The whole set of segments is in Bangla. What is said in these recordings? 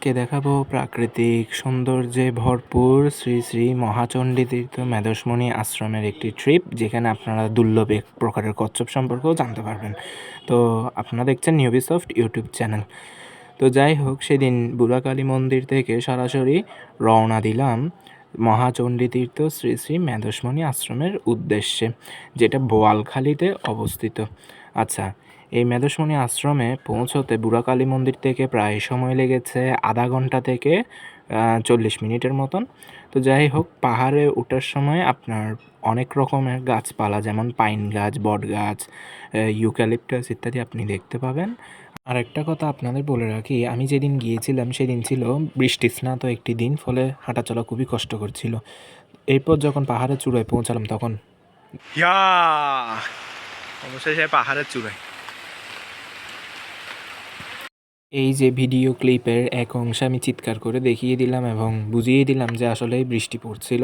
আজকে দেখাবো প্রাকৃতিক সৌন্দর্যে ভরপুর শ্রী শ্রী মহাচণ্ডী তীর্থ মেধসমণি আশ্রমের একটি ট্রিপ, যেখানে আপনারা দুর্লভ এক প্রকারের কচ্ছপ সম্পর্কেও জানতে পারবেন। তো আপনারা দেখছেন নিউবিসফট ইউটিউব চ্যানেল। তো যাই হোক, সেদিন বুড়াকালী মন্দির থেকে সরাসরি রওনা দিলাম মহাচণ্ডী তীর্থ শ্রী শ্রী মেধসমণি আশ্রমের উদ্দেশ্যে, যেটা বোয়ালখালীতে অবস্থিত। আচ্ছা, এই মেধসমণি আশ্রমে পৌঁছতে বুড়াকালী মন্দির থেকে প্রায় সময় লেগেছে আধা ঘন্টা থেকে 40 মিনিটের মতন। তো যাই হোক, পাহাড়ে ওঠার সময় আপনার অনেক রকমের গাছপালা, যেমন পাইন গাছ, বট গাছ, ইউক্যালিপটাস ইত্যাদি আপনি দেখতে পাবেন। আর একটা কথা আপনাদের বলে রাখি, আমি যেদিন গিয়েছিলাম সেদিন ছিল বৃষ্টিস্নাত একটি দিন, ফলে হাঁটাচলা খুবই কষ্টকর ছিল। এরপর যখন পাহাড়ের চূড়ায় পৌঁছালাম তখন অবশেষে পাহাড়ের চূড়ায় এই যে ভিডিও ক্লিপের এক অংশে আমি চিৎকার করে দেখিয়ে দিলাম এবং বুঝিয়ে দিলাম যে আসলে বৃষ্টি পড়ছিল।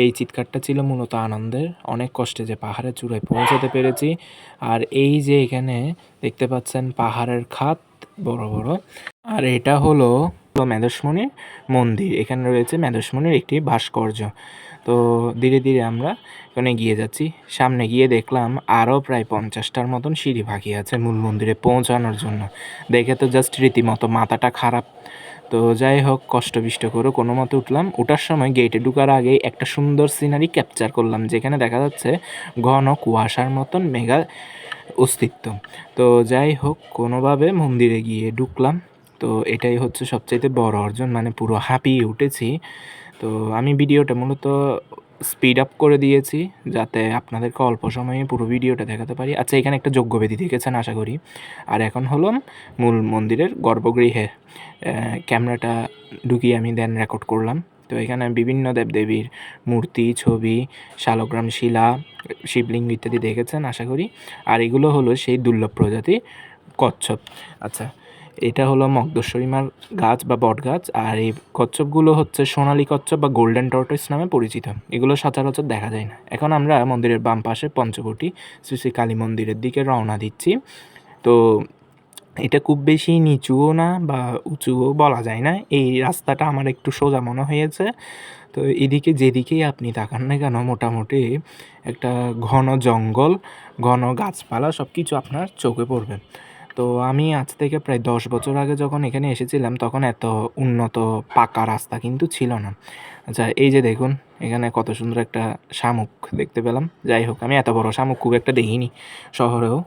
এই চিৎকারটা ছিল মূলত আনন্দের, অনেক কষ্টে যে পাহাড়ের চূড়ায় পৌঁছাতে পেরেছি। আর এই যে এখানে দেখতে পাচ্ছেন পাহাড়ের খাত বড় বড়, আর এটা হলো মেধসমণির মন্দির। এখানে রয়েছে মেধসমণির একটি ভাস্কর্য। তো ধীরে ধীরে আমরা এখানে গিয়ে যাচ্ছি। সামনে গিয়ে দেখলাম আরও প্রায় 50টার মতন সিঁড়ি বাকি আছে মূল মন্দিরে পৌঁছানোর জন্য। দেখে তো জাস্ট রীতিমতো মাথাটা খারাপ। তো যাই হোক, কষ্টবিষ্ট করে কোনো মতো উঠলাম। ওঠার সময় গেটে ঢুকার আগেই একটা সুন্দর সিনারি ক্যাপচার করলাম, যেখানে দেখা যাচ্ছে ঘন কুয়াশার মতন মেঘা অস্তিত্ব। তো যাই হোক, কোনোভাবে মন্দিরে গিয়ে ঢুকলাম। তো এটাই হচ্ছে সবচাইতে বড় অর্জন, মানে পুরো হাঁপিয়ে উঠেছি। তো আমি ভিডিওটা মূলত স্পিড আপ করে দিয়েছি, যাতে আপনাদেরকে অল্প সময়ে পুরো ভিডিওটা দেখাতে পারি। আচ্ছা, এখানে একটা যজ্ঞবেদী দেখেছেন আশা করি। আর এখন হলো মূল মন্দিরের গর্ভগৃহে ক্যামেরাটা ঢুকিয়ে আমি দেন রেকর্ড করলাম। তো এখানে বিভিন্ন দেবদেবীর মূর্তি, ছবি, শালগ্রাম শিলা, শিবলিঙ্গ ইত্যাদি দেখেছেন আশা করি। আর এগুলো হলো সেই দুর্লভ প্রজাতি কচ্ছপ। আচ্ছা, এটা হলো মগদশ্বরীমার গাছ বা বট গাছ। আর এই কচ্ছপগুলো হচ্ছে সোনালী কচ্ছপ বা গোল্ডেন টর্টয়েস নামে পরিচিত। এগুলো সচরাচর দেখা যায় না। এখন আমরা মন্দিরের বাম পাশে পঞ্চবটী শ্রী শ্রী কালী মন্দিরের দিকে রওনা দিচ্ছি। তো এটা খুব বেশি নিচুও না বা উঁচুও বলা যায় না। এই রাস্তাটা আমার একটু সোজা মনে হয়েছে। তো এদিকে যেদিকেই আপনি তাকান না কেন, মোটামুটি একটা ঘন জঙ্গল, ঘন গাছপালা, সব কিছু আপনার চোখে পড়বে। তো আমি আজ থেকে প্রায় 10 বছর আগে যখন এখানে এসেছিলাম, তখন এত উন্নত পাকা রাস্তা কিন্তু ছিল না। আচ্ছা, এই যে দেখুন, এখানে কত সুন্দর একটা শামুক দেখতে পেলাম। যাই হোক, আমি এত বড় শামুক খুব একটা দেখিনি শহরেও।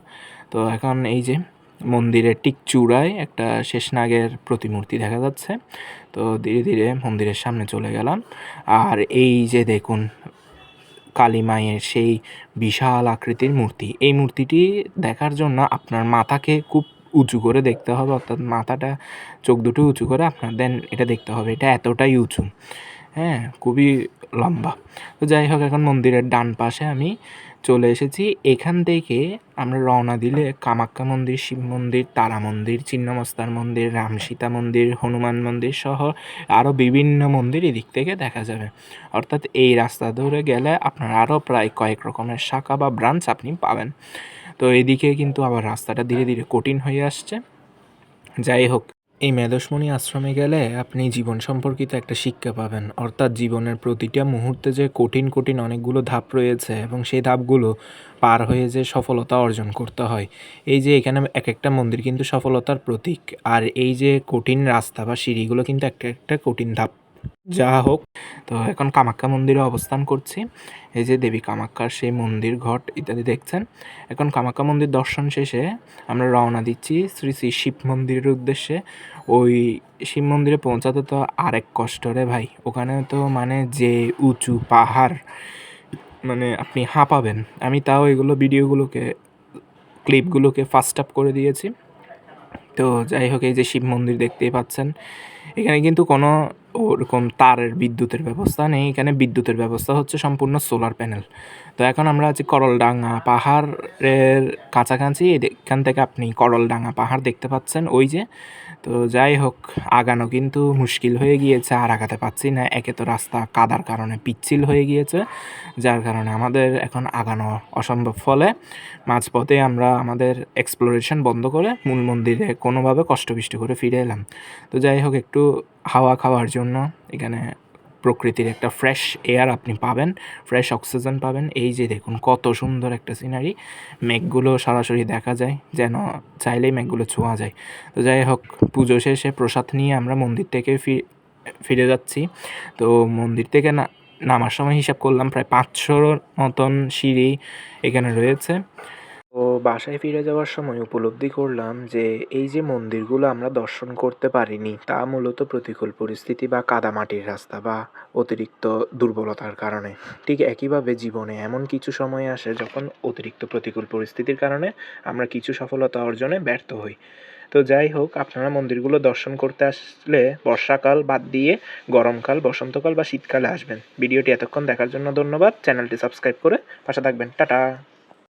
তো এখন এই যে মন্দিরের ঠিক চূড়ায় একটা শেষনাগের প্রতিমূর্তি দেখা যাচ্ছে। তো ধীরে ধীরে মন্দিরের সামনে চলে গেলাম। আর এই যে দেখুন, কালী মায়ের সেই বিশাল আকৃতির মূর্তি। এই মূর্তিটি দেখার জন্য আপনার মাথাকে খুব উঁচু করে দেখতে হবে, অর্থাৎ মাথাটা, চোখ দুটো উঁচু করে আপনার দেন এটা দেখতে হবে। এটা এতটাই উঁচু, হ্যাঁ, খুবই লম্বা। তো যাই হোক, এখন মন্দিরের ডান পাশে আমি চলে এসেছি। এখান থেকে আমরা রওনা দিলে কামাখ্যা মন্দির, শিব মন্দির, তারা মন্দির, ছিন্নমস্তার মন্দির, রাম সীতা মন্দির, হনুমান মন্দির সহ আরও বিভিন্ন মন্দির এদিক থেকে দেখা যাবে। অর্থাৎ এই রাস্তা ধরে গেলে আপনার আরও প্রায় কয়েক রকমের শাখা বা ব্রাঞ্চ আপনি পাবেন। তো এদিকে কিন্তু আবার রাস্তাটা ধীরে ধীরে কঠিন হয়ে আসছে। যাই হোক, এই মেধসমণি আশ্রমে গেলে আপনি জীবন সম্পর্কিত একটা শিক্ষা পাবেন। অর্থাৎ জীবনের প্রতিটা মুহূর্তে যে কঠিন কঠিন অনেকগুলো ধাপ রয়েছে এবং সেই ধাপগুলো পার হয়ে যে সফলতা অর্জন করতে হয়। এই যে এখানে এক একটা মন্দির কিন্তু সফলতার প্রতীক। আর এই যে কঠিন রাস্তা বা সিঁড়িগুলো কিন্তু একটা একটা কঠিন ধাপ। যা হোক, তো এখন কামাখ্যা মন্দিরে অবস্থান করছি। এই যে দেবী কামাখ্যার সেই মন্দির ঘট ইত্যাদি দেখছেন। এখন কামাখ্যা মন্দির দর্শন শেষে আমরা রওনা দিচ্ছি শ্রী শ্রী শিব মন্দিরের উদ্দেশ্যে। ওই শিব মন্দিরে পৌঁছাতে তো আরেক কষ্ট রে ভাই। ওখানে তো মানে যে উঁচু পাহাড়, মানে আপনি হাঁপাবেন। আমি তাও এগুলো ভিডিওগুলোকে, ক্লিপগুলোকে ফাস্ট আপ করে দিয়েছি। তো যাই হোক, এই যে শিব মন্দির দেখতেই পাচ্ছেন। এখানে কিন্তু কোনো ওরকম তারের বিদ্যুতের ব্যবস্থা নেই। এখানে বিদ্যুতের ব্যবস্থা হচ্ছে সম্পূর্ণ সোলার প্যানেল। তো এখন আমরা আছি করলডাঙ্গা পাহাড়ের কাছাকাছি। এখান থেকে আপনি করলডাঙ্গা পাহাড় দেখতে পাচ্ছেন ওই যে। তো যাই হোক, আগানো কিন্তু মুশকিল হয়ে গিয়েছে, আর আগাতে পারছি না। একে তো রাস্তা কাদার কারণে পিচ্ছিল হয়ে গিয়েছে, যার কারণে আমাদের এখন আগানো অসম্ভব। ফলে মাঝপথে আমরা আমাদের এক্সপ্লোরেশন বন্ধ করে মূল মন্দিরে কোনোভাবে কষ্টবিষ্ট করে ফিরে এলাম। তো যাই হোক, একটু হাওয়া খাওয়ার জন্য এখানে প্রকৃতির একটা ফ্রেশ এয়ার আপনি পাবেন, ফ্রেশ অক্সিজেন পাবেন। এই যে দেখুন কত সুন্দর একটা সিনারি, মেঘগুলো সরাসরি দেখা যায়, যেন চাইলেই মেঘগুলো ছোঁয়া যায়। তো যাই হোক, পুজো শেষে প্রসাদ নিয়ে আমরা মন্দির থেকে ফিরে যাচ্ছি। তো মন্দির থেকে নামার সময় হিসাব করলাম প্রায় 500 মতন সিঁড়ি এখানে রয়েছে। তো বাসায় ফিরে যাওয়ার সময় উপলব্ধি করলাম যে এই যে মন্দিরগুলো আমরা দর্শন করতে পারিনি, তা মূলত প্রতিকূল পরিস্থিতি বা কাদামাটির রাস্তা বা অতিরিক্ত দুর্বলতার কারণে। ঠিক একইভাবে জীবনে এমন কিছু সময় আসে যখন অতিরিক্ত প্রতিকূল পরিস্থিতির কারণে আমরা কিছু সফলতা অর্জনে ব্যর্থ হই। তো যাই হোক, আপনারা মন্দিরগুলো দর্শন করতে আসলে বর্ষাকাল বাদ দিয়ে গরমকাল, বসন্তকাল বা শীতকালে আসবেন। ভিডিওটি এতক্ষণ দেখার জন্য ধন্যবাদ। চ্যানেলটি সাবস্ক্রাইব করে পাশে থাকবেন। টাটা।